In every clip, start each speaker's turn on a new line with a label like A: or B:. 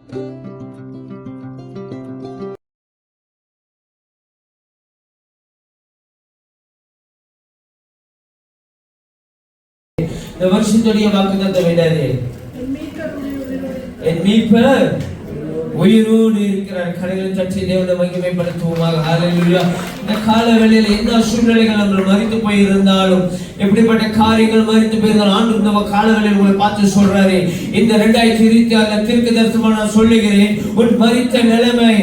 A: இந்த வருஷத்துடைய வாக்குத்தத்தம் என்னது? என் மீட்பர் உயிரோடு இருக்கிறார். கடைகளை தட்டி தேவனை மகிமைப்படுத்துவோமாக. ஹல்லேலூயா. இந்த கால வேளையில என்ன சூழ்நிலைகள் நம்ம மறித்து போயிருந்தாலும், எப்படிப்பட்ட காரியங்கள் மறித்து போயிருந்தாலும், ஆண்டு இந்த கால வேளையில உங்களை பார்த்து சொல்றாரு, இந்த 2026 தீர்க்க தரிசனமா நான் சொல்லுகிறேன், உன் மறித்த நிலைமை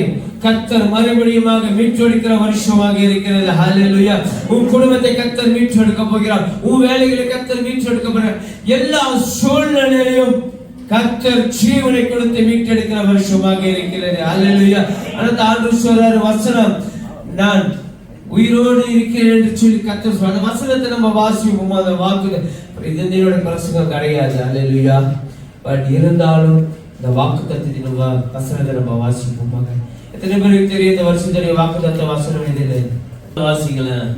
A: கர்த்தர் மறுபடியுமாக மீட்டெடுக்கிற வருஷமாக இருக்கிறது. ஹல்லேலூயா. உன் குடும்பத்தை கர்த்தர் மீட்டெடுக்க போகிறார். உன் வேலைகளை கர்த்தர் மீட்டெடுக்க போகிறார். எல்லா சூழ்நிலையிலும் கர்த்தர் ஜீவனை கொடுத்து மீட்டெடுக்கிற வருஷமாக இருக்கிறது. ஹல்லேலூயா. அந்த ஆண்டு சொல்றாரு வசனம், நான் உயிரோடு இருக்கிறேன் என்று சொல்லி கர்த்தர் சொல்ற அந்த வசனத்தை நம்ம வாசிப்போம். அந்த வாக்கு இதனோட பிரசங்கம் கிடையாது. ஹல்லேலூயா. பட் இருந்தாலும் இந்த வாக்குத்தத்தத்தை நம்ம வசனத்தை நம்ம வாசிப்போம். எத்தனை பேருக்கு தெரியும் இந்த வருஷத்துடைய வாக்குத்தத்த வசனம் எது? வாசிக்கலாம்.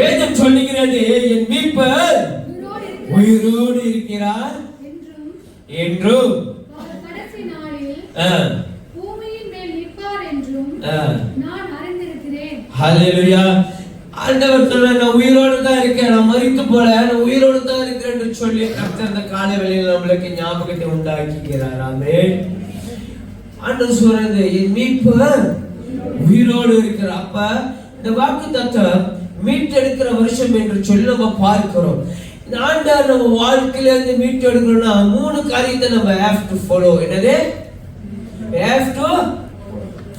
A: வேதம் சொல்லுகிறது, என் மீட்பர் உயிரோடு இருக்கிறார் என்றும்
B: கடைசி நாளில் பூமியின் மேல் நிற்பார் என்றும் நான் அறிந்திருக்கிறேன்.
A: ஹல்லேலூயா. ஆண்டவர் சொல்றார், நான் உயிரோடு தான் இருக்கேன், நான் மரித்து போல, நான் உயிரோடு தான் இருக்கிறேன் என்று சொல்லி கர்த்தர் அந்த கால வேளையில் நம்மளுக்கு ஞாபகத்தை உண்டாக்குகிறார். ஆமென். ஆண்டவர் சொல்றது, என் மீட்பர் உயிரோடு இருக்கிறார். அப்ப இந்த வாக்குத்தத்தம் மீட்டெடுக்கிற வருஷம் என்று சொல்லி நம்ம பார்க்கிறோம். இந்த ஆண்டவர் நம்ம வாழ்க்கையில இருந்து மீட்டெடுக்கணும்னா 3 காரியத்தை நம்ம have to follow. என்னது? have to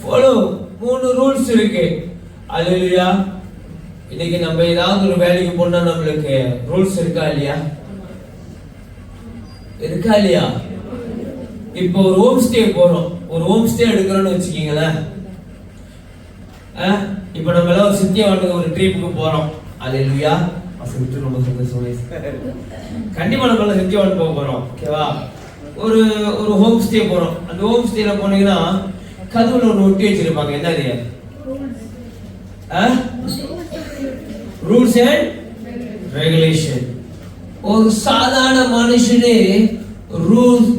A: follow. 3 ரூல்ஸ் இருக்கு. ஹல்லேலூயா. இன்னைக்கு நம்ம ஏதாவது ஒரு வேலைக்கு போனா நம்மளுக்கு ரூல்ஸ் இருக்கா இல்லையா? இருக்கா இல்லையா? இப்போ ஒரு ஹோம் ஸ்டே போறோம், ஒரு ஹோம் ஸ்டே எடுக்கிறோம்னு வச்சுக்கீங்களேன். இப்போ நம்ம எல்லாம் ஒரு சித்தியவாண்டுக்கு ஒரு ட்ரிப்புக்கு போறோம். ஹல்லேலூயா. ரொம்ப கண்டிப்பா நம்ம சித்தியவாண்டு போக போறோம். ஓகேவா? ஒரு ஹோம் ஸ்டே போறோம். அந்த ஹோம் ஸ்டேல போனீங்கன்னா கதவுல ஒன்று ஒட்டி வச்சிருப்பாங்க. என்னது? Rules and regulation. ஒரு சாதாரண மனுஷனே ரூல்ஸ்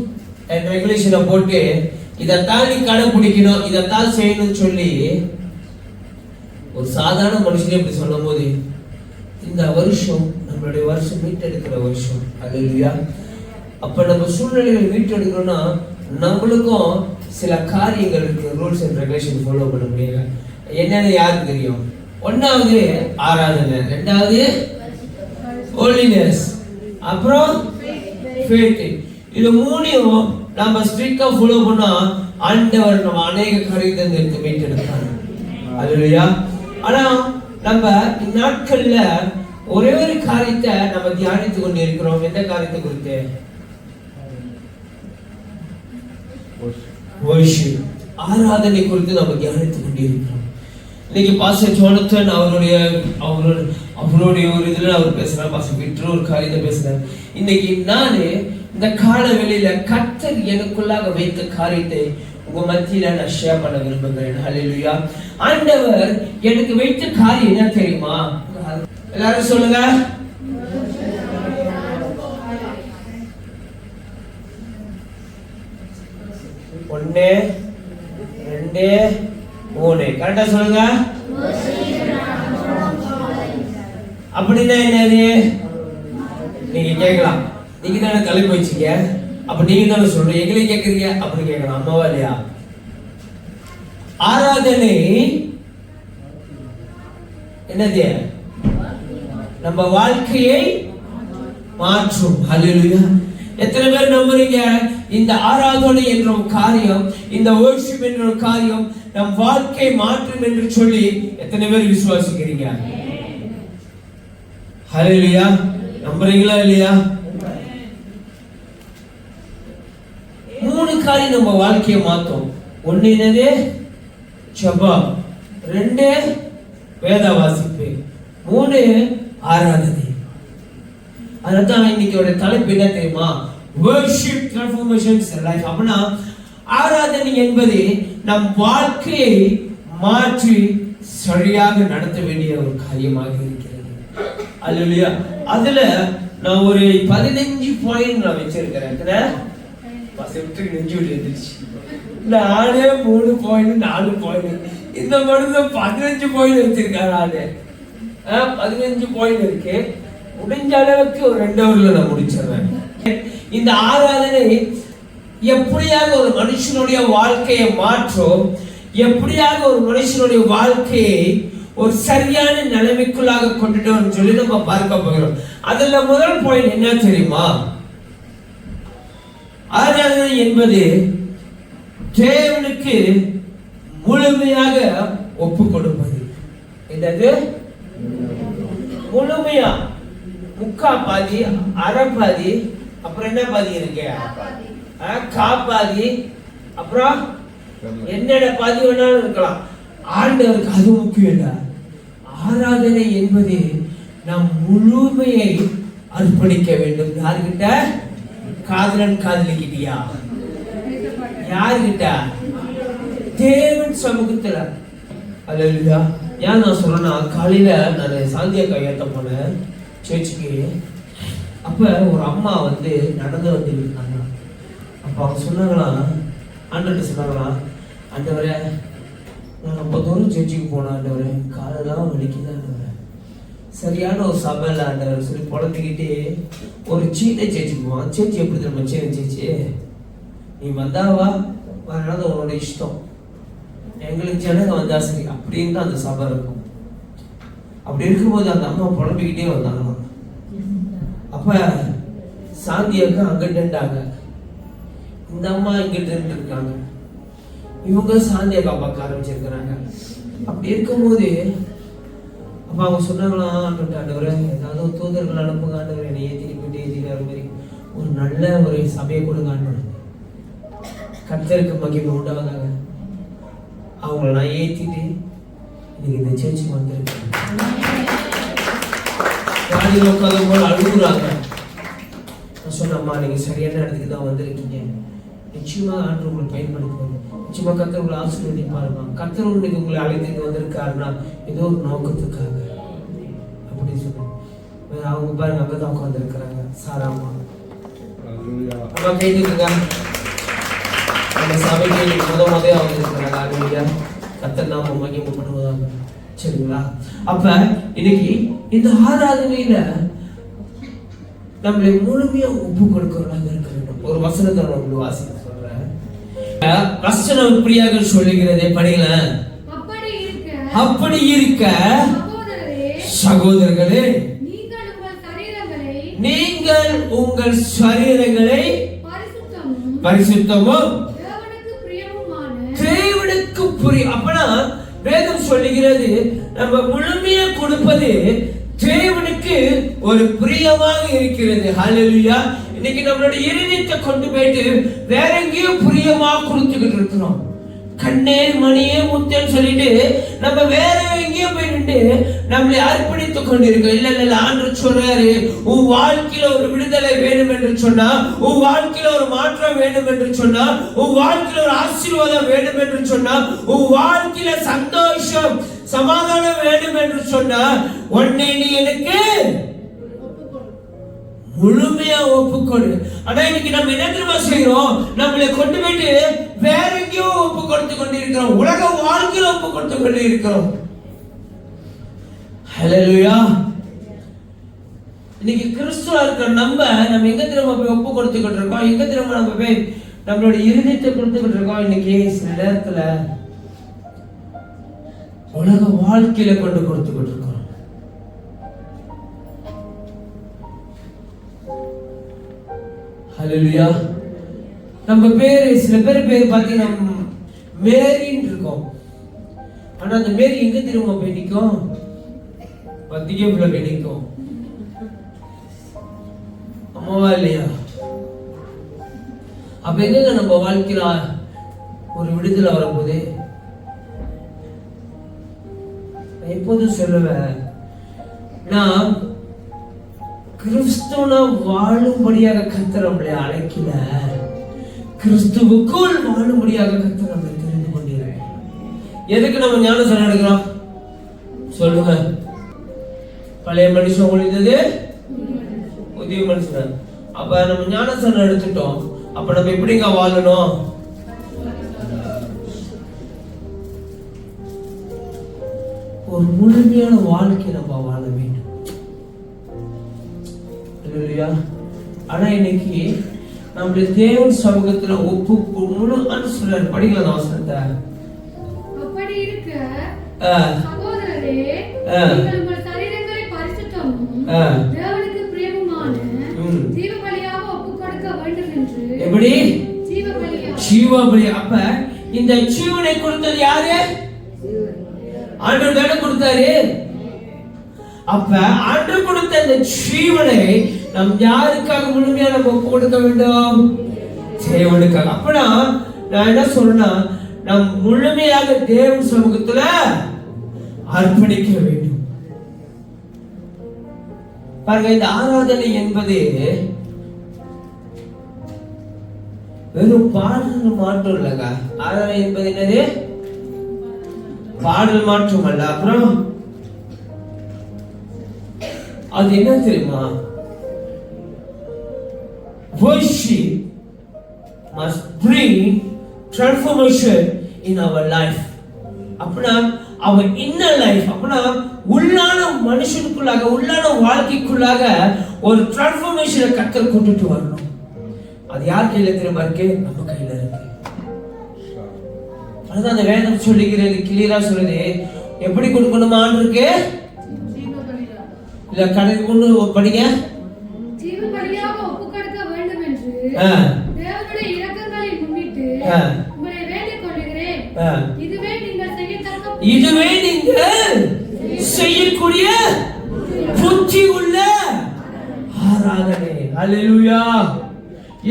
A: அண்ட் ரெகுலேஷனை போட்டு இதைத்தான் நீ கடைபிடிக்கணும், இதைத்தான் செய்யணும்னு சொல்லி ஒரு சாதாரண மனுஷனே இப்படி சொல்லும் போது, இந்த வருஷம் நம்மளுடைய வருஷம் மீட்டெடுக்கிற வருஷம். ஹல்லேலூயா. அப்ப நம்ம சூழ்நிலைகளை மீட்டெடுக்கணும்னா நம்மளுக்கும் சில காரியங்கள் இருக்கு, ரூல்ஸ் அண்ட் ரெகுலேஷன் ஃபாலோ பண்ண முடியல. என்னன்னு யாருக்கு தெரியும்? 1வது ஆராதனை, 2வது ஹோலினஸ், அப்புறம் ஃபெய்த். இது 3யும் நம்ம ஸ்ட்ரிக்ட்டா ஃபாலோ பண்ணா ஆண்டவர் நம்ம அநேக காரியத்தை எடுத்து மீட்டெடுப்பார். ஹல்லேலூயா. ஆனா நம்ம இந்நாட்கள்ல ஒரே ஒரு காரியத்தை நம்ம தியானித்துக் கொண்டு இருக்கிறோம். எந்த காரியத்தை குறித்து? வர்ஷிப், ஆராதனை குறித்து நம்ம தியானித்துக் கொண்டு இருக்கிறோம். இன்னைக்கு பாஸ்டர் ஜோனத்தன் அவருடைய ஒரு இதுல அவர் பேசுறார், பாஸ்டர் விட்ரு ஒரு காரியத்தை பேசுறார். இன்னைக்கு நானு இந்த கால வேளையில கர்த்தர் எனக்குள்ளாக வைத்த காரியத்தை உங்க மத்தியில நான் ஷேர் பண்ண விரும்புகிறேன். ஹல்லேலூயா. ஆண்டவர் எனக்கு வைத்த காரியம் என்ன தெரியுமா? எல்லாரும் சொல்லுங்க. ஒண்ணு, 2, 3 கரெக்டா சொல்லுங்க. அப்படின்னா என்னது? நீங்க கேட்கலாம், நீங்க தானே தலைப்பு வச்சீங்க, அப்ப நீங்க தானே சொல்றீங்க, எங்களை கேட்கறீங்க அப்படின்னு கேட்கலாம். அம்மாவா இல்லையா? ஆராதனை என்னது? நம்ம வாழ்க்கையை மாற்றும். ஹல்லேலூயா. எத்தனை பேர் நம்புறீங்க இந்த ஆராதனை என்ற காரியம், இந்த வர்ஷிப் என்ற காரியம் நம் வாழ்க்கை மாற்றும் என்று சொல்லி எத்தனை பேர் விசுவாசிக்கிறீங்க? ஹல்லேலூயா. நம்புறீங்களா இல்லையா? 3 காரியம் நம்ம வாழ்க்கையை மாற்றும். 1 என்னது? ஜெபம், 2 வேத வாசிப்பு, 3 ஆராதனை. அதான் இன்னைக்கு தலைப்பு என்ன தெரியுமா? worship transformations life. அப்படின்னா ஆராதனை என்பது நம் வாழ்க்கையை மாற்றி சரியாக நடத்த வேண்டிய ஒரு காரியமாக இருக்கிறது. அல்லேலூயா. அதுல நான் ஒரு 15 பாயிண்ட் நான் வச்சிருக்கிறேன். பசங்க நெஞ்சு விட்டு எழுந்திரிச்சு. நானே 3 பாயிண்ட் 4 பாயிண்ட், இந்த மனுஷன் 15 பாயிண்ட் வச்சிருக்காரு. ஆளு 15 பாயிண்ட் இருக்கு. முடிஞ்ச அளவுக்கு ஒரு 2 ஹவர்ல நான் முடிச்சிடுறேன். இந்த ஆராதனை எப்படியாக ஒரு மனுஷனுடைய வாழ்க்கையை மாற்றும், எப்படியாக ஒரு மனுஷனுடைய வாழ்க்கையை ஒரு சரியான நிலைமைக்குள்ளாக கொண்டுட்டோம் சொல்லி நம்ம பார்க்க போகிறோம். அதுல முதல் பாயிண்ட் என்ன தெரியுமா? ஆராதனை என்பது தேவனுக்கு முழுமையாக ஒப்பு கொடுப்பது. என்னது? முழுமையா. முக்கா பாதி, அரை பாதி, அப்புறம் என்ன பாதி இருக்கு? காப்பாதி, அப்புறம் என்னென்ன பாதி வேணாலும் இருக்கலாம். ஆண்டவருக்கு அது முக்கியம் இல்ல. ஆராதனை என்பது நாம் முழுமையை அர்ப்பணிக்க வேண்டும். யாருகிட்ட? காதலன் காதலிக்கிட்டியா? யாருகிட்ட? தேவன் சமூகத்துல. அல்லேலூயா. ஏன் நான் சொல்றேன்னா, காலையில நான் சாந்தியா கையெழுத்த போனேன் சேர்ச்சுக்கு. அப்ப ஒரு அம்மா வந்து நடந்து வந்து இருந்தாங்க. அப்ப அவங்க சொன்னாங்களாம், ஆண்டவர்கிட்ட சொன்னாங்களாம், ஆண்டவரே நான் ரொம்ப தூரம் சேர்ச்சுக்கு போனேன் ஆண்டவரே, காலெல்லாம் வலிக்குது ஆண்டவரே, சரியான ஒரு சபையில் ஆண்டவர் சொல்லி புலம்பிக்கிட்டே ஒரு சீட்டை சேர்ச்சுக்கு போவான். சேர்ச்சி எப்படி தெரியுமா? சேர்ச்சி நீ வந்தாவா வரனால உன்னோட இஷ்டம், எங்களுக்கு ஜனங்க வந்தா சரி அப்படின்னு தான் அந்த சபை இருக்கும். அப்படி இருக்கும்போது அந்த அம்மா புலம்பிக்கிட்டே வந்தாங்க. அப்ப சாந்தியாக்கு அங்கிட்டாங்க, இந்த அம்மா இங்கிட்டு இருக்காங்க, இவங்க சாந்தியாக்கா பார்க்க ஆரம்பிச்சிருக்கிறாங்க. அப்படி இருக்கும்போது அப்ப அவங்க சொன்னாங்களாம், ஆண்டவரே ஏதாவது ஒரு தூதர்கள் அனுப்புங்க ஆண்டவர், என்னை ஏற்றிட்டு போயிட்டு ஏற்றிட்டு வர மாதிரி ஒரு நல்ல ஒரு சபையை கொடுங்க ஆண்டவர், கர்த்தருக்கு மகிமை உண்டாவதாக. அவங்கள நான் ஏற்றிட்டு இன்னைக்கு இந்த சேர்ச்சுக்கு வந்திருக்கேன். காலையில் உட்காந்து போல அழுகுறாங்க. நான் சொன்னம்மா, நீங்க சரியான இடத்துக்கு தான் வந்திருக்கீங்க, நிச்சயமா ஆண்டு உங்களை பயன்படுத்துவாங்க, நிச்சயமா கர்த்தர் உங்களை ஆசீர்வதிப்பாருமா. கர்த்தர் இன்னைக்கு உங்களை அழைத்து வந்திருக்காருன்னா ஏதோ ஒரு நோக்கத்துக்காக அப்படின்னு சொன்னாங்க. அவங்க பாருங்க அங்கதான் உட்கார்ந்து இருக்கிறாங்க. சாராமா அம்மா கேட்டுருங்க, அந்த சபைக்கு முதலே அவங்க இருக்கிறாங்க. ஆளுமையா கர்த்தர் நாம மகிமை பண்ணுவதாக. சரிங்களா? அப்ப இன்னைக்கு இந்த ஆராதனையில நம்மளை முழுமையா ஒப்பு கொடுக்கிறவங்க இருக்க வேண்டும். ஒரு வசனத்தை நான் வாசிக்க சொல்றேன். வசனம் இப்படியாக சொல்லுகிறதே, படிங்கள. அப்படி இருக்க சகோதரர்களே, நீங்கள் உங்கள் சரீரங்களை பரிசுத்தமும் தேவனுக்கு புரியும். அப்பனா வேதம் சொல்லுகிறது, நம்ம முழுமையா கொடுப்பது தேவனுக்கு ஒரு பிரியமாக இருக்கிறது. ஹல்லேலூயா. இன்னைக்கு நம்மளுடைய இருதயத்தை கொண்டு போயிட்டு வேற எங்கேயோ பிரியமா கொடுத்துக்கிட்டு இருக்கிறோம். கண்ணே மணியே முத்தன்னு சொல்லிட்டு நம்ம வேற எங்கேயோ போயிட்டு நம்மளை அர்ப்பணித்துக் கொண்டிருக்கோம். இல்ல இல்ல, ஆண்டவர் சொல்றாரு, உன் வாழ்க்கையில ஒரு விடுதலை வேணும் என்று சொன்னா, உன் வாழ்க்கையில ஒரு மாற்றம் வேண்டும் என்று சொன்னா, உன் வாழ்க்கையில ஒரு ஆசீர்வாதம் வேண்டும் என்று சொன்னா, உன் வாழ்க்கையில சந்தோஷம் சமாதானம் வேண்டும் என்று சொன்னா, உன்னை நீ எனக்கு முழுமையா ஒப்புக்கொடு. ஆனா இன்னைக்கு நம்ம என்ன தெரியுமா செய்யறோம்? நம்மளை கொண்டு போயிட்டு வேற எங்கேயோ ஒப்பு கொடுத்து கொண்டிருக்கிறோம். உலக வாழ்க்கையில ஒப்பு கொடுத்து கொண்டு இருக்கிறோம். ஹல்லேலூயா. இன்னைக்கு கிறிஸ்துவா இருக்கிற நம்ம எங்க திரும்ப போய் ஒப்பு கொடுத்து கொண்டிருக்கோம்? எங்க திரும்ப நம்ம போய் நம்மளுடைய இருதயத்தை கொடுத்துக்கிட்டு இருக்கோம்? இன்னைக்கு சில நேரத்துல உலக வாழ்க்கையில கொண்டு கொடுத்துக்கிட்டு இருக்கோம். ஹல்லேலூயா. நம்ம பேரு, சில பேர் பாத்தீங்கன்னா மேரின்னு இருக்கோம். ஆனா அந்த மேரி எங்க திரும்ப போய் நிற்கும்? பத்திரிகைக்குள்ள போய் நிற்கும். அம்மாவா இல்லையா? அப்ப எங்க நம்ம வாழ்க்கையில ஒரு விடுதலை வரும்போது எப்போதும் சொல்லுவேன், நான் கிறிஸ்துவ வாழும்படியாக கர்த்தர் நம்மளை அழைக்கல, கிறிஸ்துவுக்குள் வாழும்படியாக கர்த்தர் நம்மளை தெரிந்து கொண்டிருக்கிறார். எதுக்கு நம்ம ஞானஸ்நானம் எடுக்கிறோம் சொல்லுங்க? பழைய மனுஷன் ஒழிந்தது புதிய மனுஷன். அப்ப நம்ம ஞானஸ்நானம் எடுத்துட்டோம். அப்ப நம்ம எப்படிங்க வாழணும்? ஒரு முழுமையான வாழ்க்கை நம்ம வாழ வேண்டும். இல்லையா? ஆனா இன்னைக்கு நம்முடைய தேவன் சமூகத்துல ஒப்பு முழு அனுசரணை படிக்கலாம் அவசரத்தை.
B: அப்படி இருக்க சகோதரரே, நீங்கள் உங்கள் சரீரங்களை பரிசுத்தமும் தேவனுக்கு பிரியமுமான ஜீவ பலியாக ஒப்புக்கொடுக்க வேண்டும் என்று. எப்படி? ஜீவ பலி. அப்ப இந்த ஜீவனை கொடுத்தது யாரு? ஆண்டவர் தானே கொடுத்தாரு. அப்ப ஆண்டவர் கொடுத்த இந்த ஜீவனை நாம் யாருக்காக முழுமையா நம்ம ஒப்பு கொடுக்க வேண்டும்? தேவனுக்காக. அப்பனா நான் என்ன சொல்றேன்னா, நாம் முழுமையாக தேவன் சமூகத்துல அர்ப்பணிக்க வேண்டும். பாருங்க, இந்த ஆராதனை என்பது வெறும் பாடல் மாற்றம் இல்லங்க. ஆராதனை என்பது என்னது? பாடல் மாற்றம் அல்ல. அப்புறம் அது என்ன தெரியுமா? Worship must bring transformation in our life. அப்பனா our inner life, அப்பனா உள்ளான மனுஷனுக்குள்ளாக, உள்ளான வாழ்க்கைக்குள்ளாக ஒரு டிரான்ஸ்ஃபர்மேஷனை கர்த்தர் கொண்டுட்டு வரணும். அது யார் கையில தெரியுமா இருக்கு? நம்ம கையில இருக்கு. அதுதான் அந்த வேதம் சொல்லுகிறது, கிளியரா சொல்லுது. எப்படி கொடுக்கணுமா ஆண்டவருக்கு? இல்ல கணக்கு கொண்டு படிங்க. ஜீவ பலியாக ஒப்புக்கொடுக்க வேண்டும் என்று தேவனுடைய இரக்கங்களை முன்னிட்டு உங்களை வேண்டிக் கொள்கிறேன். இதுவே நீங்கள் செய்யக்கூடிய புத்தி உள்ள ஆராதனை. அல்லேலூயா.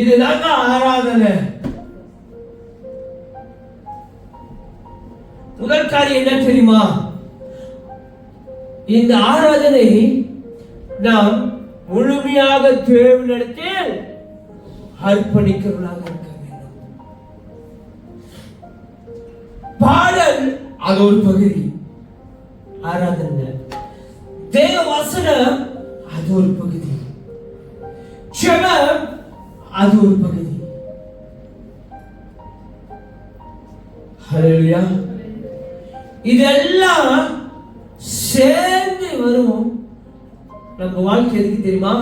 B: இதுதாங்க ஆராதனை. முதல் காரியம் என்ன தெரியுமா? இந்த ஆராதனை நாம் முழுமையாக தேவனிடத்தில் அர்ப்பணிக்கிறவர்களாக இருக்க வேண்டும். பாடல் அது ஒரு பகுதி ஆராதனை. தேவ வசனம் அது ஒரு பகுதி. ஜெபம் அது ஒரு பகுதி. ஹல்லேலூயா. இதெல்லாம் சேர்ந்து வரும். நம்ம வாழ்க்கை எதுக்கு தெரியுமா?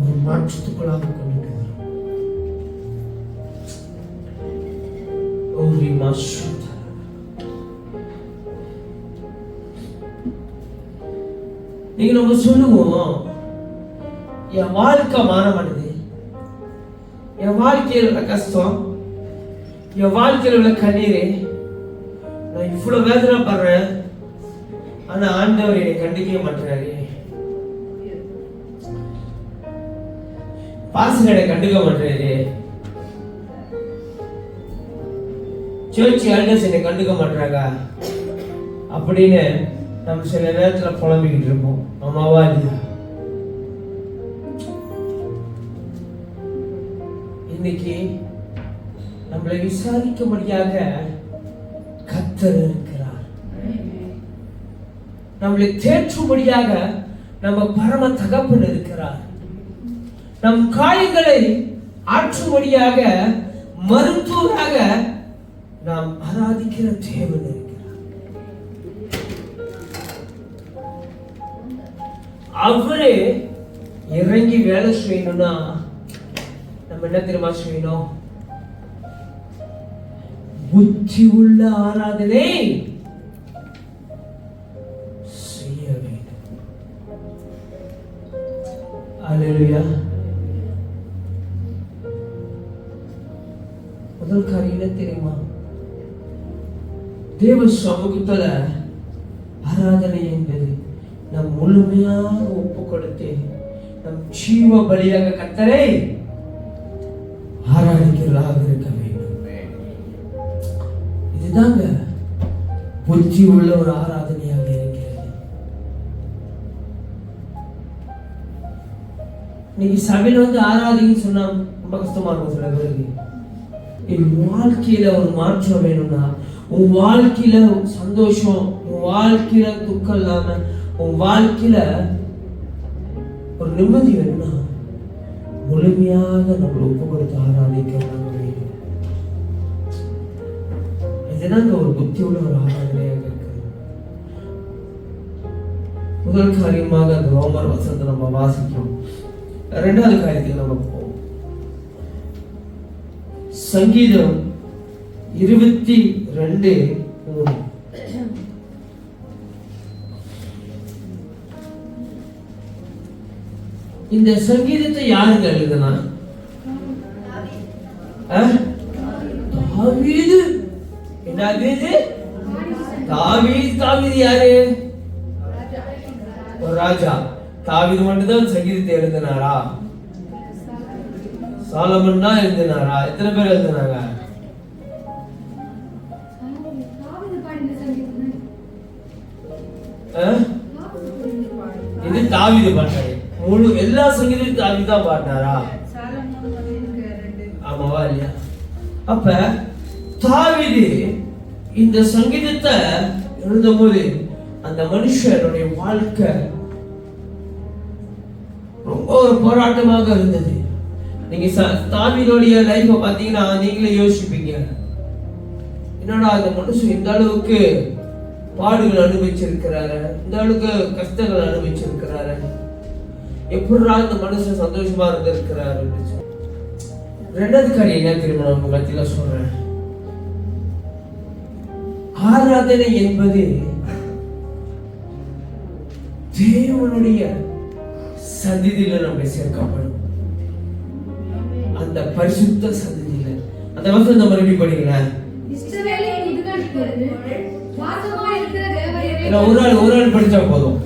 B: ஒரு மாற்றத்துக்குள்ளாக கொண்டுட்டு வரும். நீங்க நம்ம சொல்லுவோம், என் வாழ்க்கை மாறமானது, என் வாழ்க்கையில் உள்ள கஷ்டம், என் வாழ்க்கையில் உள்ள கண்ணீர், நான் இவ்வளவு வேதனை படுறேன், ஆனா ஆண்டவர் என்னை கண்டிக்க மாட்டாரு, பாசங்களை கண்டுக்க மாட்டாரு, சர்ச் எல்டர்ஸ் என்னை கண்டுக்க மாட்டாங்க அப்படின்னு நம்ம சில நேரத்துல புலம்பிக்கிட்டு இருப்போம். ஆமாவா இல்லையா? இன்னைக்கு நம்மளை விசாரிக்கும்படியாக கர்த்தர் இருக்கிறார். நம்மளை தேற்றும்படியாக நம்ம பரம தகப்பன் இருக்கிறார். நம் காயங்களை ஆற்றும்படியாக மருத்துவராக நாம் ஆராதிக்கிற தேவன் இருக்கிறார். அவரே இறங்கி வேலை செய்யணும்னா நம்ம என்ன தெரியுமா செய்யணும்? புத்தி உள்ள ஆராதனை செய்ய வேண்டும். அல்லேலூயா. முதல் காரியம் என்ன தெரியுமா? தேவ சமூகத்துல ஆராதனை என்பது நம் முழுமையாக ஒப்பு கொடுத்து நம் ஜீவ பலியாக கர்த்தரை ஆராதிக்கிறதாக இருக்க வேண்டும். இதுதாங்க புத்தி உள்ள ஒரு ஆராதனையாக இருக்கிறது. இன்னைக்கு சபையில வந்து ஆராதின்னு சொன்னா ரொம்ப கஷ்டமா இருக்கும் சில பேருக்கு. என் வாழ்க்கையில ஒரு மாற்றம் வேணும்னா, உன் வாழ்க்கையில சந்தோஷம், உன் வாழ்க்கையில துக்கம் இல்லாம, உன் வாழ்க்கையில ஒரு நிம்மதி வேணும்னா முழுமையாக நம்ம ஒப்பு கொடுத்து ஆராதிக்கிறாங்க. இதுதாங்க ஒரு புத்தி உள்ள ஒரு ஆராதனையாக இருக்கு. முதல் காரியமாக அந்த ரோமர் வசனத்தை நம்ம வாசிக்கிறோம். இரண்டாவது காரியத்துக்கு நம்ம போவோம். சங்கீதம் 22:3. இந்த சங்கீதத்தை யாருங்க எழுதுனா? தாவீது. என்னது? தாவீது யாரு? ஒரு ராஜா. தாவீது மட்டும்தான் சங்கீதத்தை எழுதினாரா? சாலமன் தான் எழுதினாரா? எத்தனை பேர் எழுதினாங்க? இது தாவீது பாட்டாரு. முழு எல்லா சங்கீதத்தையும் தாவீது தான் பாடினாரா? ஆமாவா இல்லையா? அப்ப தாவீது இந்த சங்கீதத்தை எழுதும்போது அந்த மனுஷனுடைய வாழ்க்கை ரொம்ப ஒரு போராட்டமாக இருந்தது. நீங்க தாவீதுடைய லைஃப பாத்தீங்கன்னா நீங்களே யோசிப்பீங்க, என்னடா அந்த மனுஷன் இந்த அளவுக்கு பாடுகள் அனுபவிச்சிருக்கிறாரு, இந்த அளவுக்கு கஷ்டங்கள் அனுபவிச்சிருக்கிறாரு, எப்படிடா இந்த மனுஷன் சந்தோஷமா இருந்திருக்கிறாரு. ரெண்டாவது காரியம் என்ன தெரியுமா? உங்க மத்தியில சொல்றேன், ஆராதனை என்பது தேவனுடைய சந்நிதியில நம்ம சேர்க்கப்படும். அந்த பரிசுத்த சந்நிதியில அந்த வசனத்தை மறுபடியும் படிங்களேன். ஒரு ஆள் படிச்சா போதும்.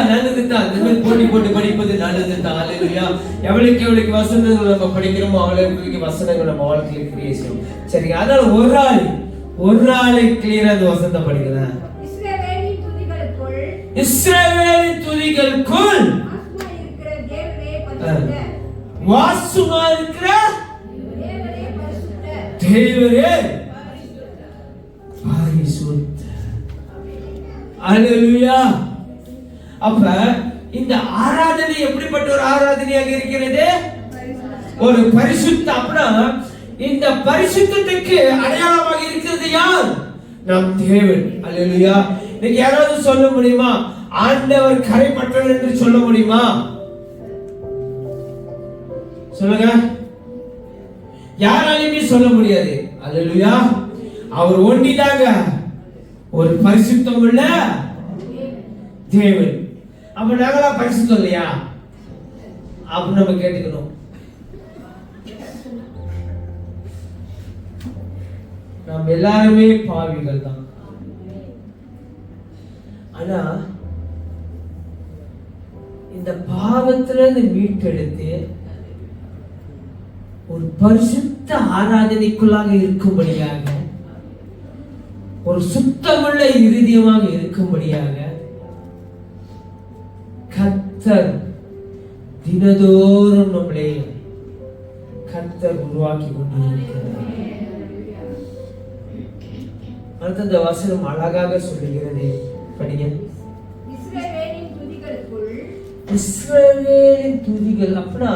B: நல்லதுதான். போட்டி போட்டு படிப்பது நல்லதுதான். அல்லேலூயா. எவ்வளவுக்கு வசனங்கள் நம்ம படிக்கிறோமோ அவ்வளவுக்கு வசனங்கள் நம்ம வாழ்க்கையில கிரியை செய்யும். சரிங்க. அதனால ஒரு ஆளை கிளியரா அந்த வசனத்தை படிக்கிறேன். இஸ்ரவேலின் துதிகளுக்குள் வாசமா இருக்கிற தேவரே பரிசுத்த. அல்லேலூயா. அப்ப இந்த ஆராதனை எப்படிப்பட்ட ஒரு ஆராதனையாக இருக்கிறது? ஒரு பரிசுத்த. அப்படின்னா இந்த பரிசுத்தத்துக்கு அடையாளமாக இருக்கிறது யார்? நம் தேவன். அல்லேலூயா. நீங்க யாராவது சொல்ல முடியுமா ஆண்டவர் கரைப்பட்டவர் என்று சொல்ல முடியுமா? சொல்லுங்க. யாராலையுமே சொல்ல முடியாது. அல்லேலூயா. அவர் ஒண்டிதாங்க ஒரு பரிசுத்தம் உள்ள தேவன். அப்ப நாங்களா பரிசுத்தம் இல்லையா அப்படின்னு நம்ம கேட்டுக்கணும். நாம் எல்லாருமே பாவிகள் தான். ஆனா இந்த பாவத்துல இருந்து மீட்டெடுத்து ஒரு பரிசுத்த ஆராதனைக்குள்ளாக இருக்கும்படியாக, ஒரு சுத்தமுள்ள இருதயமாக இருக்கும்படியாக கர்த்தர் தினதோறும் நம்மளை கர்த்தர் உருவாக்கி கொண்டிருக்கிறார். அடுத்த வசனம் அழகாக சொல்லுகிறது, படிங்க. இஸ்ரவேலின் துதிகள். அப்படின்னா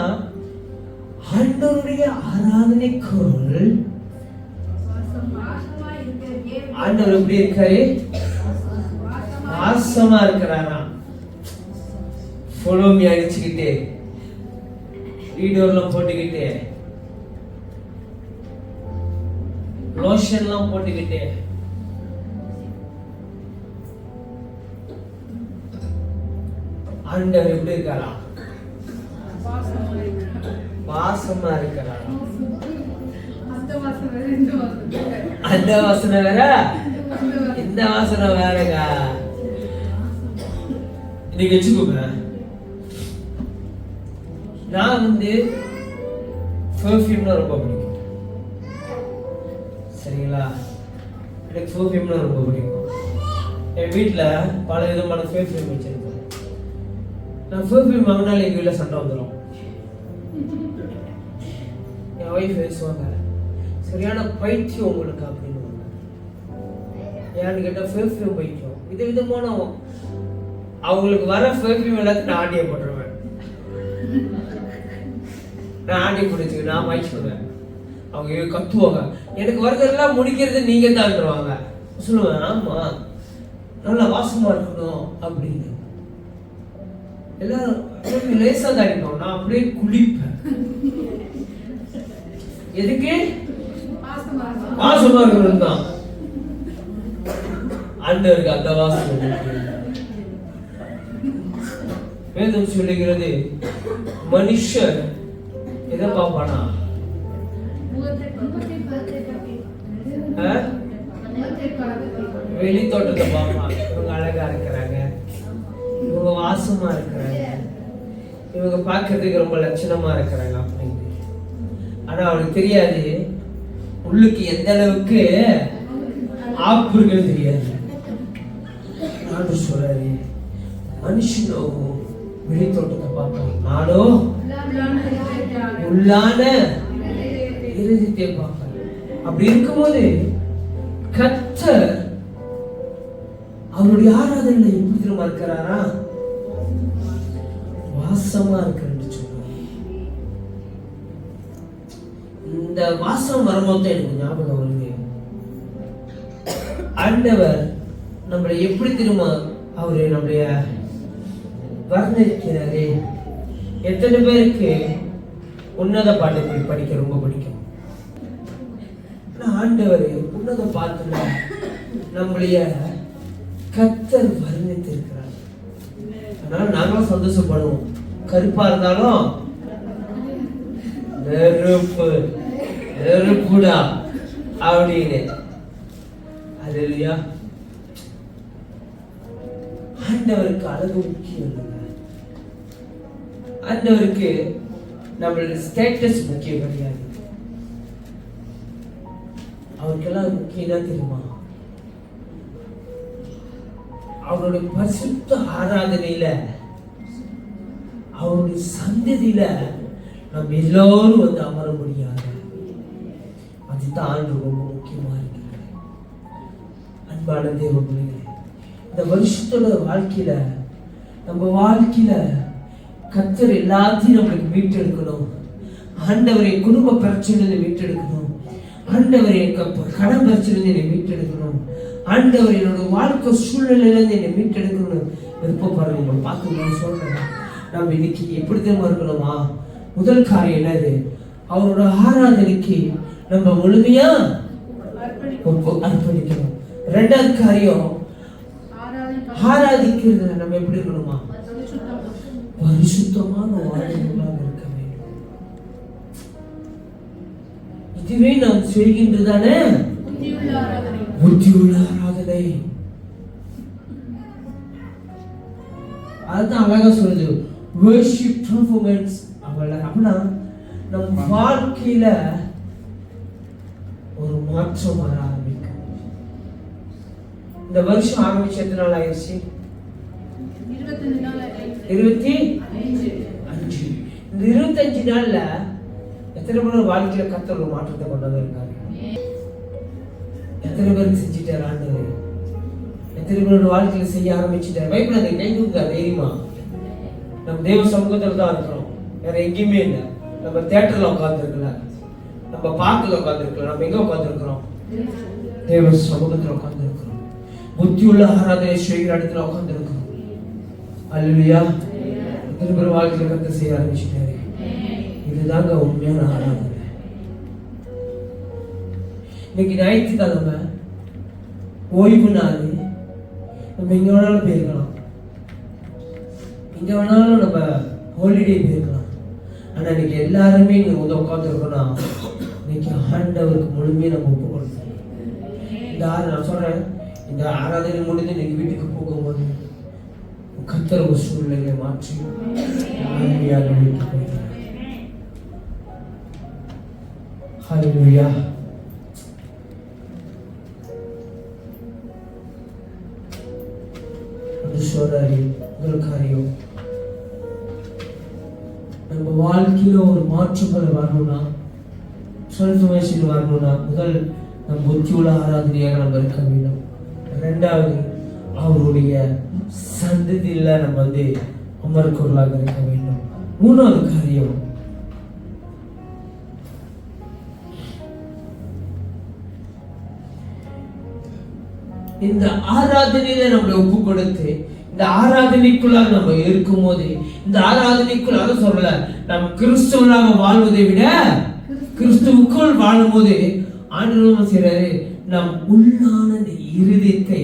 B: ஆண்டவருடைய ஆராதனை குரல். ஆண்டவர் எப்படி இருக்காரு? வாசமா இருக்கிறாரா? ஃபாலோ மீ அடிச்சுக்கிட்டு வீடியோலாம் போட்டுக்கிட்டு லோஷன்லாம் போட்டுக்கிட்டு ஆண்டவர் எப்படி இருக்காரா? வாசமா இருக்கிறாரா? அந்த வாசனை வேற, இந்த வாசனை வேறங்க. இன்னைக்கு வச்சுக்கோங்க, நான் பெர்ஃப்யூம்னா ரொம்ப பிடிக்கும். சரிங்களா? எனக்கு பெர்ஃப்யூம்னா ரொம்ப பிடிக்கும். என் வீட்டுல பல விதமான பெர்ஃப்யூம் வச்சிருக்கேன். நான் பெர்ஃப்யூம் வாங்கினாலும் எங்க வீட்டுல சண்டை வந்துடும். என் ஒய்ஃப் பேசுவாங்க, சரியான பைத்தியம் உங்களுக்கு அப்படின்னு. ஏன்னு கேட்டா பெர்ஃப்யூம் வைக்கும். விதவிதமான அவங்களுக்கு வர பெர்ஃப்யூம் எல்லாத்தையும் நான் ஆண்டியை போட்டுருவேன். நான் ஆண்டியை பிடிச்சிக்க நான் வாய்ச்சுடுவேன். அவங்க கத்துவாங்க, எனக்கு வரதெல்லாம் முடிக்கிறது நீங்க தான்வாங்க. சொல்லுவேன், ஆமா நல்லா வாசமா இருக்கணும் அப்படின்னு. எல்லாரும் லேசா தான் அடிப்போம், நான் அப்படியே குளிப்பேன். எதுக்கு? வாசமா இருக்கணும் தான். ஆண்டவருக்கு அந்த வாசம். வேதம் சொல்லுகிறது, மனுஷன் எதை பார்ப்பானா? வெளி தோட்டத்தை பார்ப்பான். இவங்க அழகா இருக்கிறாங்க, இவங்க வாசமா இருக்கிறாங்க, இவங்க பார்க்கறதுக்கு ரொம்ப லட்சணமா இருக்கிறாங்க அப்படின்னு. ஆனா அவனுக்கு தெரியாது உள்ளுக்கு எந்த அளவுக்கு ஆப்பு இருக்குன்னு தெரியாது. நான் சொல்றாரு, மனுஷனோ வெளி தோட்டத்தை பார்ப்பான், நானோ உள்ளான இருதயத்தை பார்ப்பான். அப்படி இருக்கும்போது கர்த்தர் அவருடைய ஆராதனை எப்படி திரும்ப இருக்கிறாரா? வாசமா இருக்கிறன்னு சொல்றாரு. இந்த வாசம் வரும்போது எனக்கு ஞாபகம் வருது, ஆண்டவர் நம்மளை எப்படி திரும்ப அவரு நம்மளைய வர்ணிக்கிறாரு. எத்தனை பேருக்கு உன்னத பாட்டு படிக்க ரொம்ப பிடிக்கும்? ஆண்டவர் உன்னத பாட்டுல நம்மளைய கர்த்தர் வர்ணித்திருக்கிறார். அதனால நாங்களும் சந்தோஷப்படுவோம். கருப்பா இருந்தாலும் நெருப்பு நெருப்புடா அப்படின்னு. அல்லேலூயா. ஆண்டவருக்கு அழகு முக்கியம் இல்லை. ஆண்டவருக்கு நம்மளுடைய ஸ்டேட்டஸ் முக்கியம் கிடையாது. அவருக்கெல்லாம் முக்கியம் தான் தெரியுமா? அவருடைய பரிசுத்த ஆராதனையில, அவருடைய சந்ததியில நம்ம எல்லாரும் வந்து அமர முடியாது. அதுதான் ஆண்டு ரொம்ப முக்கியமா இருக்கு. அன்பான தேவ பிள்ளைகளே, இந்த வருஷத்தோட வாழ்க்கையில, நம்ம வாழ்க்கையில கர்த்தர் எல்லாத்தையும் நம்மளுக்கு மீட்டெடுக்கணும். ஆண்டவரை குடும்ப பிரச்சனை மீட்டெடுக்கணும். ஆண்டவரை கடன் பிரச்சனை என்னை மீட்டெடுக்கணும். ஆண்டவர் என்னோட வாழ்க்கை சூழ்நிலையிலிருந்து என்னை மீட்டெடுக்கணும் விருப்பப்படுறேன். உங்களை பார்த்து நான் சொல்றேன், நம்ம இன்னைக்கு எப்படி தெரியுமா இருக்கணுமா? முதல் காரியம் என்னது? அவரோட ஆராதனைக்கு நம்ம முழுமையா அர்ப்பணிக்கணும். ரெண்டாவது காரியம், ஆராதிக்கிறது நம்ம எப்படி இருக்கணுமா? பரிசுத்தமான வாழ்க்கையாக இருக்க வேண்டும். இதுவே நாம் செய்கின்றதானே புத்தியுள்ள ஆராதனை. அதுதான் அழகா சொல்லுது, worship performance. அப்படின்னா நம் வாழ்க்கையில ஒரு மாற்றம் வர ஆரம்பிக்கும். இந்த வருஷம் ஆரம்பிச்சு எத்தனை நாள் ஆயிடுச்சு? 25. இந்த 25 நாள்ல எத்தனை பேர் வாழ்க்கையில கர்த்தர் ஒரு மாற்றத்தை கொண்டு வந்திருக்காங்க? எத்தனை பேருக்கு செஞ்சுட்டாரு ஆண்டவர்? எத்தனை பேரோட வாழ்க்கையில செய்ய ஆரம்பிச்சுட்டாரு? பைபிள் அதை கை தூக்கா தைரியமா. நம்ம தேவ சமூகத்துல தான் இருக்கிறோம், வேற எங்கேயுமே இல்லை. நம்ம தியேட்டர்ல உட்கார்ந்து இருக்கல, நம்ம பார்க்கல உட்கார்ந்து இருக்கல, நம்ம எங்க உட்கார்ந்து இருக்கிறோம்? தேவ சமூகத்துல உட்கார்ந்து இருக்கிறோம். புத்தியுள்ள ஆராதனை செய்கிற இடத்துல உட்கார்ந்து இருக்கிறோம். அல்லேலூயா. எத்தனை பேர் வாழ்க்கையில கர்த்தர் செய்ய ஆரம்பிச்சுட்டாரு? இதுதாங்க உண்மையான ஆராதனை. இன்னைக்கு ஞாயிற்றுக்கிழமை ஓய்வு நாள். நம்ம எங்க வேணாலும் போயிருக்கலாம், எங்க வேணாலும் நம்ம ஹாலிடே போயிருக்கலாம். ஆனா இன்னைக்கு எல்லாருமே இங்க வந்து உட்கார்ந்து இருக்கணும். இன்னைக்கு ஆண்டவருக்கு முழுமையை நம்ம ஒப்பு கொடுக்கணும். இந்த நான் சொல்றேன், இந்த ஆராதனை முடிந்து இன்னைக்கு வீட்டுக்கு போகும்போது கர்த்தர் ஒரு சூழ்நிலையை மாற்றி முழுமையாக வீட்டுக்கு போயிருக்கிறார். ஹல்லேலூயா. சொல்றாரு, முதல் காரியம், நம்ம வாழ்க்கையில ஒரு மாற்றங்களை வரணும்னா, டிரான்ஸ்ஃபர்மேஷன் வரணும்னா, முதல் நம்ம புத்தியுள்ள ஆராதனையாக நம்ம இருக்க வேண்டும். இரண்டாவது, அவருடைய சந்ததியில நம்ம அமர்க்குள்ளாக இருக்க வேண்டும். மூணாவது காரியம், இந்த ஆராதனையில நம்மளை ஒப்பு கொடுத்து இந்த ஆராதனைக்குள்ளாக நம்ம இருக்கும் போது, இந்த ஆராதனைக்குள்ளாக சொல்லல, நம்ம கிறிஸ்துவனாக வாழ்வதை விட கிறிஸ்துவுக்குள் வாழும் போது ஆண்டவர் செய்றாரு, நம் உள்ளான இருதயத்தை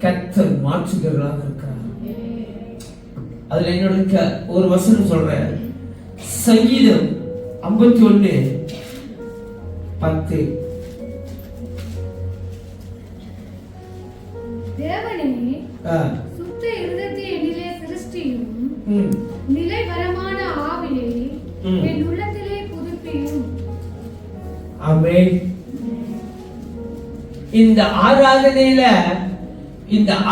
B: கர்த்தர் மாற்றுகிறவராக இருக்கிறார். அதுல என்னோட ஒரு வசனம் சொல்றேன். சங்கீதம் 51:10.
C: தேவனே, சுத்த இருதயத்தை என்னிலே சிருஷ்டியும், நிலைவரமான ஆவியை என் உள்ளத்திலே புதுப்பியும்.
B: ஆமென். இந்த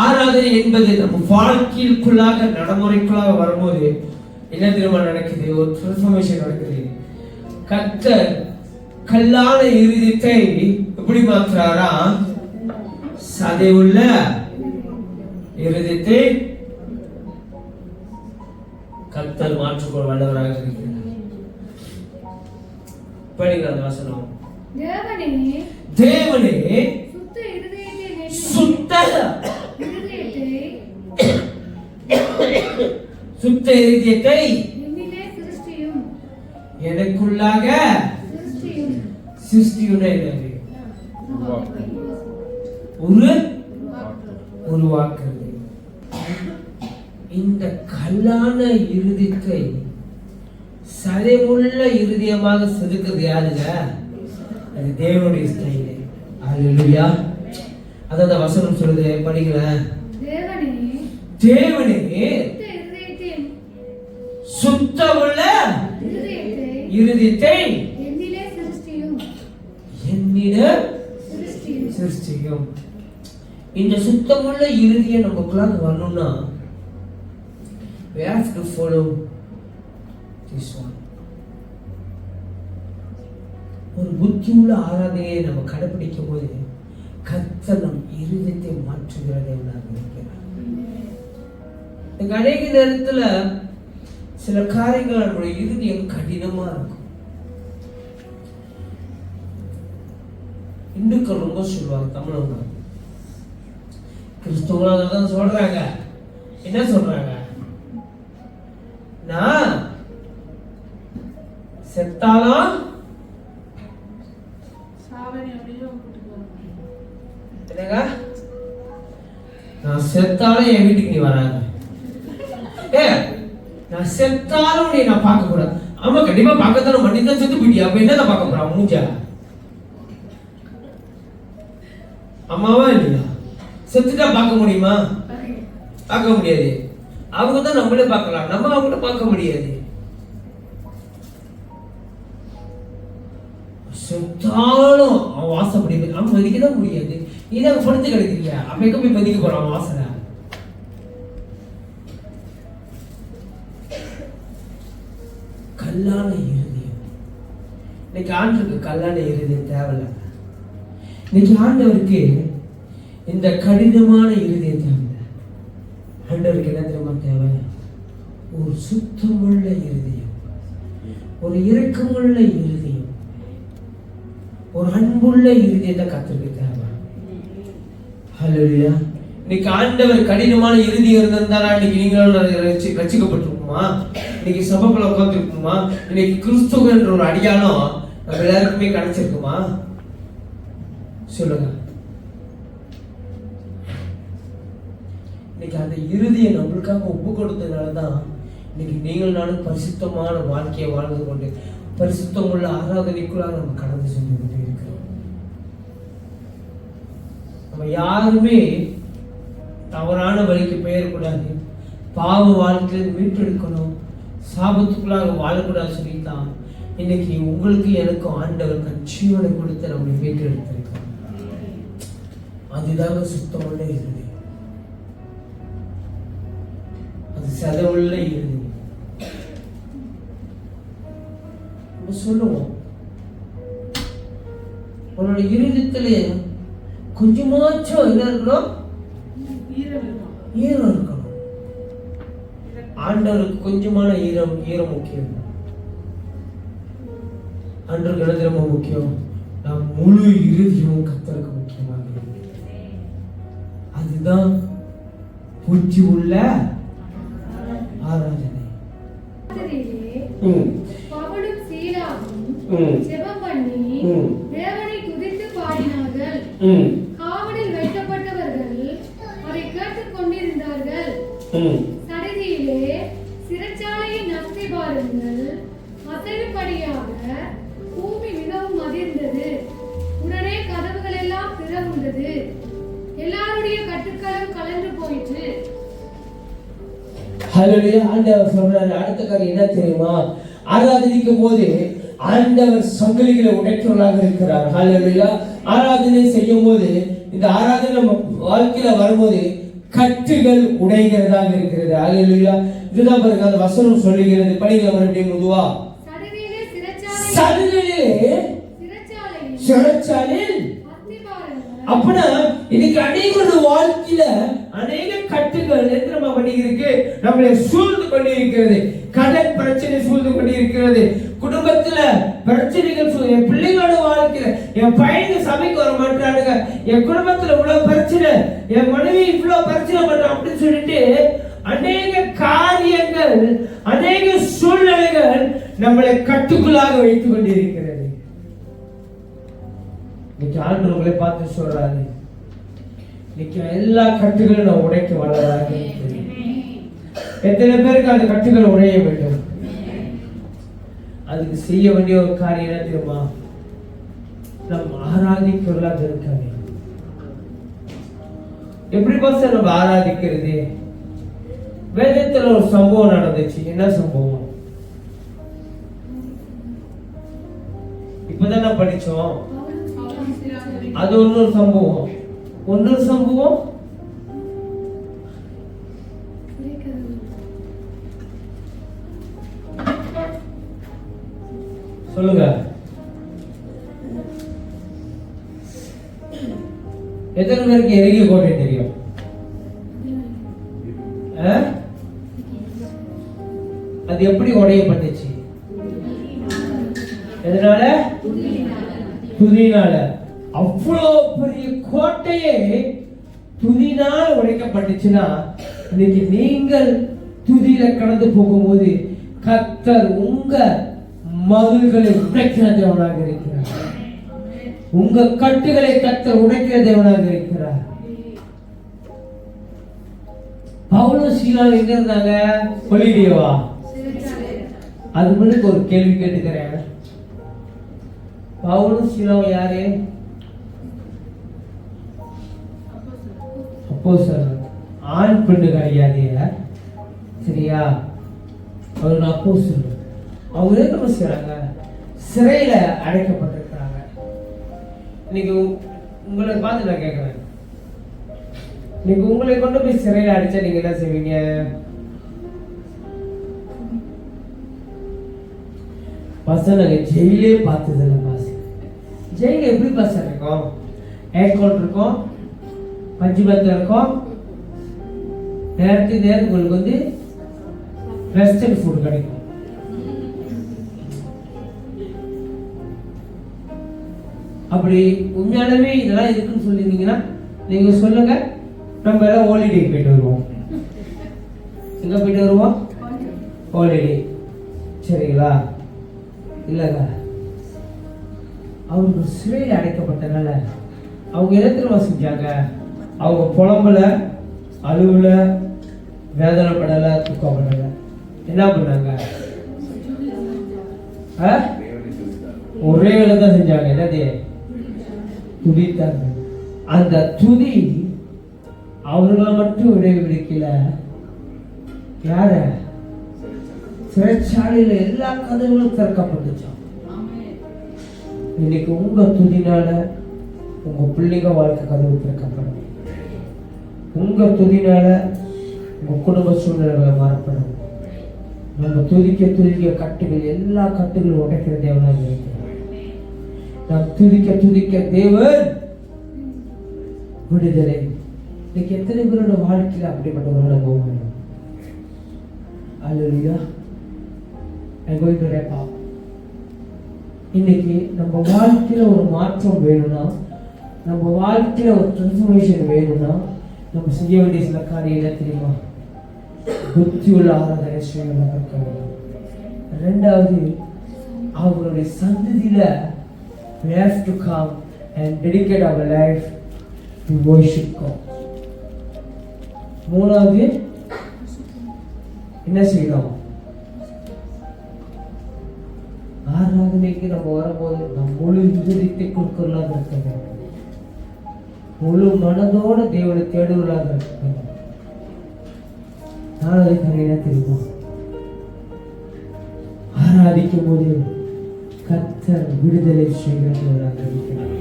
B: ஆராதனை என்பது நம்ம வாழ்க்கைக்குள்ளாக நடைமுறைக்குள்ளாக வரும்போது என்ன தெரியுமா நடக்குது? ஒரு டிரான்ஸ்ஃபர்மேஷன் நடக்குது. கர்த்தர் கல்லான இருதயத்தை எப்படி மாற்றுறாரா? சதைவுள்ள இருதயத்தை கர்த்தர் மாற்றிக்கொள்ள வல்லவராக இருக்கிறார். படிக்கிற வசனம்,
C: தேவனே,
B: சுத்த இருதயத்தை
C: என்னிலே சிருஷ்டியும்,
B: எனக்குள்ளாக சிருஷ்டியுடைய உருவாக்குறது. இந்த கல்லான இருதயத்தை சதைவுள்ள இருதயமாக செதுக்கிறது யாருங்க? அது தேவனுடைய ஸ்டைல். அல்லேலூயா. அதான் அந்த வசனம் சொல்லுது, படிக்கிறேன். தேவனே, சுத்தமுள்ள இருதயத்தை என்னிடம் சிருஷ்டியும். இந்த சுத்தமுள்ள இருதயம் நமக்குள்ள வரணும்னா we have to follow this one. ஒரு புத்தியுள்ள ஆராதனையை நம்ம கடைபிடிக்கும் போது கர்த்தர் நம் இருதயத்தை மாற்றுகிறதை நினைக்கிறார். அநேக நேரத்துல சில காரியங்கள் நம்முடைய இருதயம் கடினமா இருக்கும். இந்துக்கள் ரொம்ப சொல்லுவாங்க, தமிழங்க கிறிஸ்துவங்களாக தான் சொல்றாங்க. என்ன சொல்றாங்க? நான் செத்தாலும் நான் செத்தாலும் என் வீட்டுக்கு நீ வராங்க. நான் செத்தாலும் நீ நான் பார்க்க கூடாது. ஆமா, கண்டிப்பா பார்க்கத்தான மனிதன் செத்து போயிட்டியா, அப்ப என்னதான் பார்க்க போறான் மூஞ்சா? அம்மாவா இல்லையா? செத்துட்டா பார்க்க முடியுமா? பார்க்க முடியாது. அவங்க தான் நம்மளே பார்க்கலாம், நம்ம அவங்கள பார்க்க முடியாது. செத்தாலும் அவன் வாசப்படி அவன் மதிக்கதான் முடியாது. இதை படுத்து கிடைக்கிறீங்க, அப்ப எங்க போய் மதிக்க போறான் வாசனை? கல்லான இருதயம். இன்னைக்கு ஆண்டவருக்கு கல்லான இருதயம் தேவையில்லை. இன்னைக்கு ஆண்டவருக்கு இந்த கடினமான இருதயம் தேவை. ஆண்டவருக்கு என்ன தெரியுமா தேவை? ஒரு சுத்தமுள்ள இருதயம், ஒரு இரக்கமுள்ள இருதயம், ஒரு அன்புள்ள இருதயத்தை கர்த்தருக்கு தேவை. ஹல்லேலூயா. இன்னைக்கு ஆண்டவர் கடினமான இருதயம் இருந்திருந்தாரா இன்னைக்கு நீங்களும் ரட்சிக்கப்பட்டிருக்குமா? இன்னைக்கு சபைக்குள்ள உட்கார்ந்து இருக்குமா? இன்னைக்கு கிறிஸ்துவ என்ற ஒரு அடியாளம் நம்ம எல்லாருக்குமே கிடைச்சிருக்குமா? சொல்லுங்க. இன்னைக்கு அந்த இருதயம் நம்மளுக்காக ஒப்பு கொடுத்ததுனாலதான் இன்னைக்கு நீங்கள் நானும் பரிசுத்தமான வாழ்க்கையை வாழ்ந்து கொண்டு பரிசுத்தமுள்ள ஆராதனைக்குள்ளாக நம்ம கடந்து சென்று கொண்டு இருக்கிறோம். நம்ம யாருமே தவறான வழிக்கு பெயரக்கூடாது, பாவ வாழ்க்கையில மீட்டெடுக்கணும், சாபத்துக்குள்ளாக வாழக்கூடாது சொல்லித்தான் இன்னைக்கு உங்களுக்கு எனக்கும் ஆண்டவர் ஜீவனை கொடுத்து நம்மளை மீட்டெடுத்திருக்கோம். அதுதாங்க சுத்தமுள்ள இருதயம், அது சதவுள்ள இருதயம். நம்ம சொல்லுவோம், உன்னோட இருதயத்துல கொஞ்சமாச்சும் என்ன இருக்கணும்? ஈரம் இருக்கணும். ஆண்டவருக்கு கொஞ்சமான ஈரம் முக்கியம். ஆண்டவருக்கு என்ன ரொம்ப முக்கியம்? நாம் முழு இறுதியும் கர்த்தருக்கு முக்கியமாக இருக்கு. அதுதான் புத்தி உள்ள ஆராதனை.
C: பவுலும் சீலாவும் ஜெபம் பண்ணி தேவனை துதித்து பாடினார்கள். காவலில் வைக்கப்பட்டவர்கள் அதை கேட்டுக் கொண்டிருந்தார்கள். சடிதியிலே சிறைச்சாலையின் அஸ்திபாரங்கள் அசைவுபடியாக பூமி மிகவும் அதிர்ந்தது. உடனே கதவுகள் எல்லாம் திறவுண்டது. எல்லாருடைய கட்டுக்களும் கலந்து போயிற்று.
B: ஹல்லேலூயா. ஆண்டவர் சொல்றாரு, அடுத்த காரியம் என்ன தெரியுமா? ஆராதனைக்கும் போது ஆண்டவர் சங்கிலிகளை உடைக்கிறவராக இருக்கிறார். ஹல்லேலூயா. ஆராதனை செய்யும் போது, இந்த ஆராதனை நம்ம வாழ்க்கையில வரும்போது கட்டுகள் உடைகிறதாக இருக்கிறது. ஹல்லேலூயா. இதுதான் பாருங்க அந்த வசனம் சொல்லுகிறது. படிங்க மறுபடியும் மெதுவா. சிறைச்சாலையில் அப்பனா இன்னைக்கு அநேகருடைய வாழ்க்கையில அநேக கட்டுகள் எத்தனை பண்ணி இருக்கு, நம்மளை சூழ்ந்து கொண்டு இருக்கிறது. கடன் பிரச்சனை சூழ்ந்து கொண்டு இருக்கிறது. குடும்பத்துல பிரச்சனைகள், என் பிள்ளைகளோட வாழ்க்கையில என் பையன் சபைக்கு வர மாட்டானுங்க, என் குடும்பத்துல இவ்வளவு பிரச்சனை, என் மனைவி இவ்வளவு பிரச்சனை பண்ற அப்படின்னு சொல்லிட்டு அநேக காரியங்கள், அநேக சூழ்நிலைகள் நம்மளை கட்டுக்குள்ளாக வைத்துக் கொண்டிருக்கிறது. இன்னைக்கு ஆண்டு உங்களை பார்த்து சொல்றாரு, இன்னைக்கு எல்லா கட்டுகளும் நான் உடைக்க வல்லவராக இருக்கிறேன். எத்தனை பேருக்கு அந்த கட்டுகள் உடைய வேண்டும்? அதுக்கு செய்ய வேண்டிய ஒரு காரியம் என்ன தெரியுமா? நம்ம ஆராதிக்கிறதாக இருக்காங்க. எப்படி பார்த்து நம்ம ஆராதிக்கிறது? வேதத்துல ஒரு சம்பவம் நடந்துச்சு. என்ன சம்பவம்? இப்பதான் படிச்சோம். அது இன்னொரு சம்பவம். இன்னொரு சம்பவம் சொல்லுங்க. எத்தனை பேருக்கு எரிகிற கோட்டை தெரியும்? அது எப்படி உடையப்பட்டுச்சு? எதனால? துதினால. அவ்வளோ பெரிய கோட்டையே துதினால் உடைக்கப்பட்டுச்சுன்னா, இன்னைக்கு நீங்கள் துதியில கடந்து போகும்போது கர்த்தர் உங்க மதில்களை உடைக்கிற தேவனாக இருக்கிறார். உங்க கட்டுகளை கர்த்தர் உடைக்கிற தேவனாக இருக்கிறார். பவுலும் சீலாவும் எங்க இருந்தாங்க? கொலிடியவா? அது முன்னுக்கு ஒரு கேள்வி கேட்டுக்கிறேன். பவுலும் சீலாவும் யாரு? அப்போஸ்தலர். ஆண் பெண்ணு கிடையாது, சரியா? அவர் அப்போஸ்தலர். அவங்க என்ன செய்றாங்க? சிறையில அடைக்கப்பட்டிருக்கிறாங்க. இன்னைக்கு உங்களை பார்த்து நான் கேட்கிறேன், நீங்க உங்களை கொண்டு போய் சிறையில அடிச்சா நீங்க என்ன செய்வீங்க? பசங்க ஜெயிலே பார்த்ததில்ல. பாஸ் ஜெயில எப்படி பாஸ் இருக்கும்? ஏர் கவுண்ட் இருக்கும், பஞ்சுபத்தில் இருக்கும், நேரத்துக்கு நேரம் உங்களுக்கு வந்து வெஸ்டர்ன் ஃபுட் கிடைக்கும். அப்படி உண்மையானவே இதெல்லாம் இருக்குன்னு சொல்லியிருந்தீங்கன்னா நீங்க சொல்லுங்க, நம்ம எல்லாம் ஹாலிடே போயிட்டு வருவோம். எங்க போயிட்டு வருவோம்? ஹாலிடே. சரிங்களா? இல்லைங்க, அவங்க சிறையில் அடைக்கப்பட்டனால அவங்க எதத்துல செஞ்சாங்க? அவங்க புலம்புல, அழுவுல, வேதனைப்படலை, துக்கப்படலை. என்ன பண்ணாங்க? ஒரே வேலை தான் செஞ்சாங்க. என்னது? துதித்தாங்க. அந்த துதி அவர்களை மட்டும் விடைபிடிக்கல. யார? சிறைச்சாலையில எல்லா கதவுகளும் திறக்கப்பட்டுச்சான். இன்னைக்கு உங்க துதினால உங்க பிள்ளைங்க வாழ்க்கை கதவு திறக்கப்படும். உங்க துதினால உங்க குடும்ப சூழ்நிலைகளை மாறப்படும். நம்ம துதிக்க துதிக்க கட்டுகள், எல்லா கட்டுகளும் உடைக்கிற தேவனாக இருக்கிறார். நாம் துதிக்க துதிக்க தேவன் விடுதலை இன்னைக்கு எத்தனை பேரோட வாழ்க்கையில அப்படிப்பட்ட ஒரு அனுபவம் வேணும்? அல்லேலூயா. I'm going to wrap up. இன்னைக்கு நம்ம வாழ்க்கையில ஒரு மாற்றம் வேணும்னா, நம்ம வாழ்க்கையில ஒரு டிரான்ஸ்ஃபர்மேஷன் வேணும்னா, நம்ம செய்ய வேண்டிய சில காரியம் என்ன தெரியுமா? புத்தியுள்ள ஆராதனை செய்யணும் கற்க வேண்டும். ரெண்டாவது, அவங்களுடைய சந்ததியில we have to come and dedicate our life to worship God. மூணாவது என்ன செய்யணும்? ஆராதனைக்கு நம்ம வரும்போது நம் முழு இதயத்தை கொடுக்கலாக இருக்க வேண்டும். முழு மனதோட தேவனை தேடுவதாக இருக்க வேண்டும். நாலாவது காரியம் என்ன தெரியுமா? ஆராதிக்கும் போது கர்த்தர் விடுதலை செய்கிறவராக இருக்கிறார்.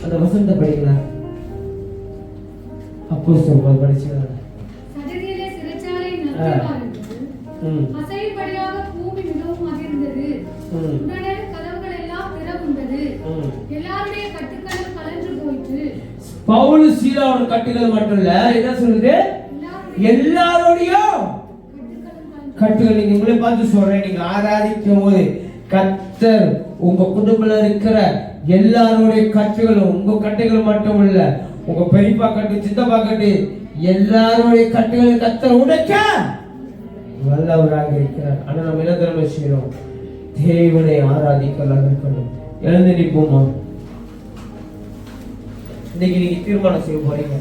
B: அந்த வசனத்தை படிக்கலாம். அப்போஸ்தலர் படிச்சாங்க.
C: சடதியிலே சிறைச்சாலை நஷ்டமானது. அசையும்படியாக பூமி மிகவும் அதிர்ந்தது. உடனே கதவுகள் எல்லாம் திறவுண்டது. எல்லாருடைய கட்டுக்களும் கலன்று போயிற்று.
B: பவுல் சீலாவோட கட்டுகள் மட்டும் இல்ல, என்ன சொல்லுது? எல்லாரோடைய கட்டுகள். நீங்க உங்களை பார்த்து சொல்றேன், நீங்க ஆராதிக்கும் போது கர்த்தர் உங்க குடும்பத்துல இருக்கிற எல்லாருடைய கட்டுகளும், உங்க கட்டுகள் மட்டும் இல்ல, உங்க பெரியப்பா கட்டு, சித்தப்பா கட்டு, எல்லாருடைய கட்டுகளை கர்த்தர் உடைக்க வல்லவராக இருக்கிறார். ஆனா நம்ம என்ன திறமை செய்யணும்? தேவனை ஆராதிக்கலாம் இருக்கணும். எழுந்து நிற்போமா? இன்னைக்கு நீங்க தீர்மானம் செய்ய போறீங்க.